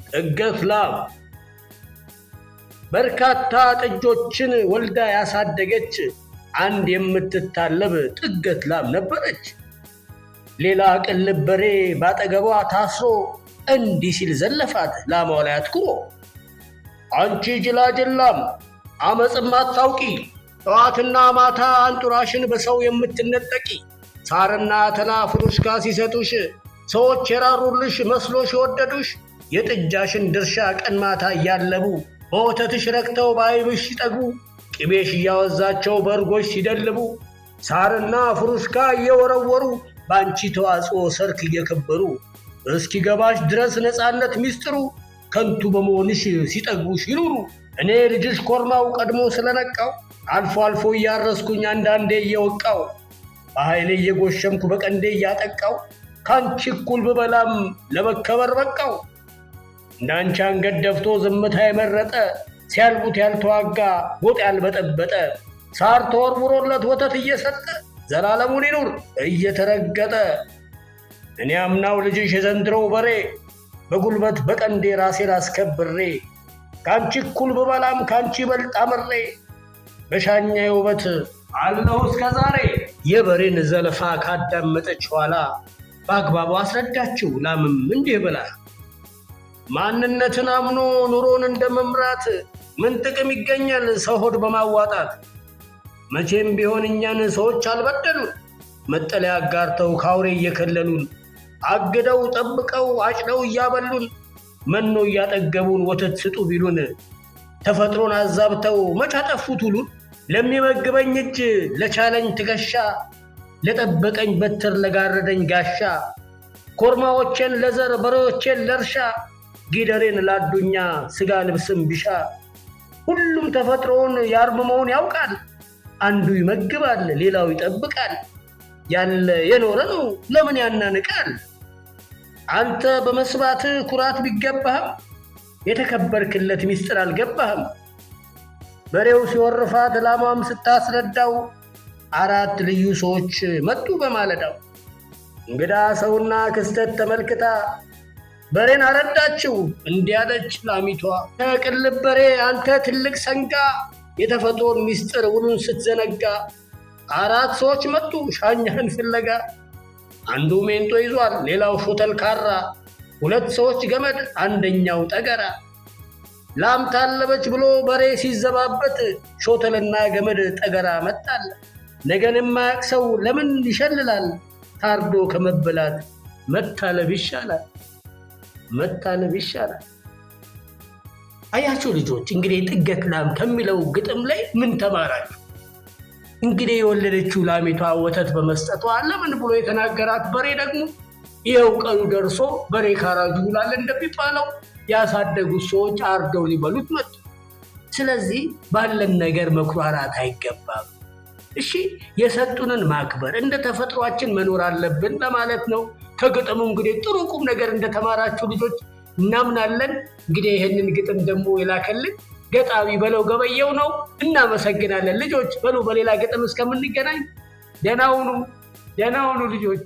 ጥገት ላም በርካታ ጥጆችን ወልዳ ያሳደገች አንድ የምትታለብ ጥገት ላም ነበረች። ሌላ ቅልብ በሬ ባጠገቧ ታስሮ እንዲህ ሲል ዘለፋት ላሟ ላይ አትኩሮ። አንቺ ጅላጅል ላም አመፅም አታውቂ፣ ጠዋትና ማታ አንጡራሽን በሰው የምትነጠቂ፣ ሳርና ተላ ፍሩሽካ ሲሰጡሽ ሰዎች የራሩልሽ መስሎሽ የወደዱሽ፣ የጥጃሽን ድርሻ ቀን ማታ እያለቡ በወተትሽ ረክተው ባይብሽ ሲጠግቡ፣ ቅቤሽ እያወዛቸው በእርጎሽ ሲደልቡ፣ ሳርና ፍሩሽካ እየወረወሩ በአንቺ ተዋጽኦ ሰርክ እየከበሩ፣ እስኪገባሽ ድረስ ነፃነት ሚስጥሩ ከንቱ በመሆንሽ ሲጠግቡሽ ይኑሩ። እኔ ልጅሽ ኮርማው ቀድሞ ስለነቃው አልፎ አልፎ እያረስኩኝ አንዳንዴ እየወቃው፣ በኃይሌ እየጎሸምኩ በቀንዴ እያጠቃው፣ ካንቺ እኩል ብበላም ለመከበር በቃው። እንዳንቺ አንገት ደፍቶ ዝምታ የመረጠ ሲያልቡት ያልተዋጋ ጎጥ ያልበጠበጠ፣ ሳር ተወርውሮለት ወተት እየሰጠ ዘላለሙን ይኑር እየተረገጠ። እኔ አምናው ልጅሽ የዘንድሮው በሬ በጉልበት በቀንዴ ራሴን አስከብሬ፣ ካንቺ እኩል ብበላም ካንቺ ይበልጥ አምሬ፣ በሻኛ ውበት አለሁ እስከ ዛሬ። የበሬን ዘለፋ ካዳመጠች ኋላ በአግባቡ አስረዳችው ላምም እንዲህ ብላ። ማንነትን አምኖ ኑሮን እንደመምራት ምን ጥቅም ይገኛል ሰው ሆድ በማዋጣት? መቼም ቢሆን እኛን ሰዎች አልበደሉን፣ መጠለያ አጋርተው ካውሬ እየከለሉን፣ አግደው ጠብቀው አጭደው እያበሉን፣ መኖ እያጠገቡን ወተት ስጡ ቢሉን፣ ተፈጥሮን አዛብተው መች አጠፉት ሁሉን። ለሚመግበኝ እጅ ለቻለኝ ትከሻ፣ ለጠበቀኝ በትር ለጋረደኝ ጋሻ፣ ኮርማዎቼን ለዘር በሬዎቼን ለእርሻ፣ ጊደሬን ላዱኛ ስጋ ልብስም ቢሻ፣ ሁሉም ተፈጥሮውን ያርምመውን ያውቃል። አንዱ ይመግባል ሌላው ይጠብቃል። ያለ የኖረ ነው ለምን ያናንቃል? አንተ በመስባት ኩራት ቢገባህም የተከበርክለት ሚስጥር አልገባህም። በሬው ሲወርፋት ላሟም ስታስረዳው አራት ልዩ ሰዎች መጡ በማለዳው። እንግዳ ሰውና ክስተት ተመልክታ በሬን አረዳችው እንዲያለች ላሚቷ። ከቅልብ በሬ አንተ ትልቅ ሰንጋ የተፈጥሮን ሚስጥር ውሉን ስትዘነጋ፣ አራት ሰዎች መጡ ሻኛህን ፍለጋ። አንዱ ሜንጦ ይዟል ሌላው ሾተል ካራ፣ ሁለት ሰዎች ገመድ አንደኛው ጠገራ። ላም ታለበች ብሎ በሬ ሲዘባበት ሾተልና ገመድ ጠገራ መጣል። ነገን የማያውቅ ሰው ለምን ይሸልላል? ታርዶ ከመበላት መታለብ ይሻላል፣ መታለብ ይሻላል። አያችሁ ልጆች፣ እንግዲህ ጥገት ላም ከሚለው ግጥም ላይ ምን ተማራችሁ? እንግዲህ የወለደችው ላሚቷ ወተት በመስጠቷ ለምን ብሎ የተናገራት በሬ ደግሞ ይኸው ቀኑ ደርሶ በሬ ካራጁ ይውላል እንደሚባለው ያሳደጉት ሰዎች አርደው ሊበሉት መጡ። ስለዚህ ባለን ነገር መኩራራት አይገባም። እሺ፣ የሰጡንን ማክበር እንደ ተፈጥሯችን መኖር አለብን ለማለት ነው። ከግጥሙ እንግዲህ ጥሩ ቁም ነገር እንደተማራችሁ ልጆች እናምናለን። እንግዲህ ይህንን ግጥም ደግሞ የላከልን ገጣሚ በለው ገበየው ነው። እናመሰግናለን ልጆች። በሉ በሌላ ግጥም እስከምንገናኝ ደህና ሁኑ ልጆች።